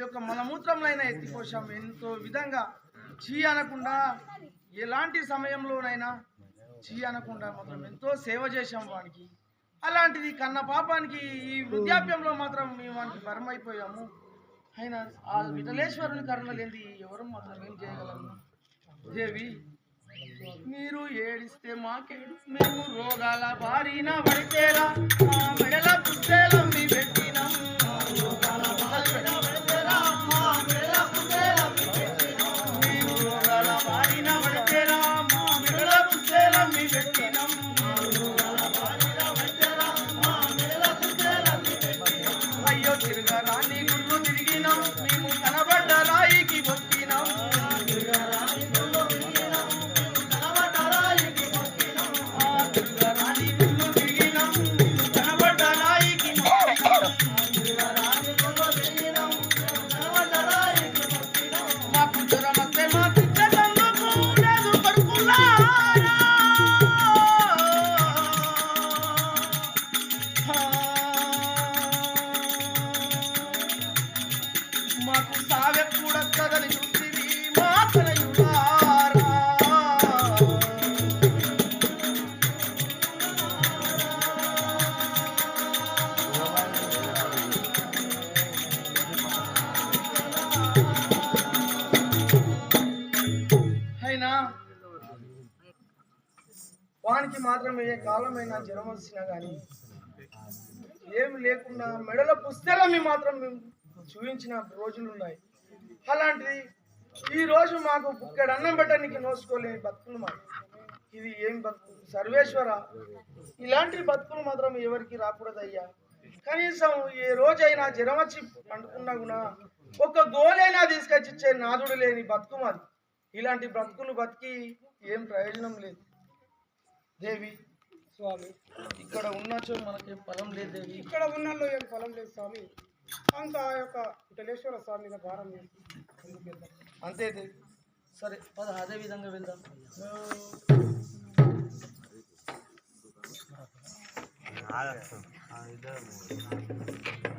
యొక్క మలమూత్రంలైనా ఎత్తిపోసాం. ఎంతో విధంగా చీ అనకుండా ఎలాంటి సమయంలోనైనా చీ అనకుండా మాత్రం ఎంతో సేవ చేశాం వానికి. అలాంటిది కన్న పాపానికి ఈ వృద్ధాప్యంలో మాత్రం మేము వానికి పరమైపోయాము. అయినా ఆ విఠలేశ్వరుని కరుణ లేని ఎవరు మాత్రం ఏం చేయగలము. దేవి, మీరు ఏడిస్తే మాకేడు, మేము రోగాల బారిన పడితేలా మా మెడల పుస్తేలం మీ పెట్టినాం. మీరు రోగాల బారిన పడితేలా మా మెడల పుస్తేలం మీ పెట్టినాం. అయ్యో తిరగరాని గుళ్ళు తిరిగినాం, మేము కనబడ్డ రాయికి మొక్కినాం. మాకు సావె కూడా కదని చూసి మా తనయులారా. అయినా వానికి మాత్రం ఏ కాలమైనా జ్వరం వచ్చినా కానీ ఏమి లేకుండా మెడల పుస్తకాలని మాత్రం మేము చూపించిన రోజులు ఉన్నాయి. అలాంటిది ఈ రోజు మాకు బుక్కెడు అన్నం పెట్టడానికి నోసుకోలేని బతుకులు మాకు. ఇది ఏం బతుకులు సర్వేశ్వర, ఇలాంటి బతుకులు మాత్రం ఎవరికి రాకూడదయ్యా. కనీసం ఏ రోజైనా జ్వరం వచ్చి పండుకున్నా కూడా ఒక గోలైనా తీసుకొచ్చి ఇచ్చే నాదుడు లేని బతుకు మాది. ఇలాంటి బ్రతుకులు బతికి ఏం ప్రయోజనం లేదు. దేవి స్వామి, ఇక్కడ ఉన్నచో మనకేం ఫలం లేదు దేవి. ఇక్కడ ఉన్నలో ఏం ఫలం లేదు స్వామి. అంత ఆ యొక్క విఠలేశ్వర స్వామి మీద భారం అంతే దేవి. సరే పద, అదే విధంగా వెళ్దాం. ఇద్దరు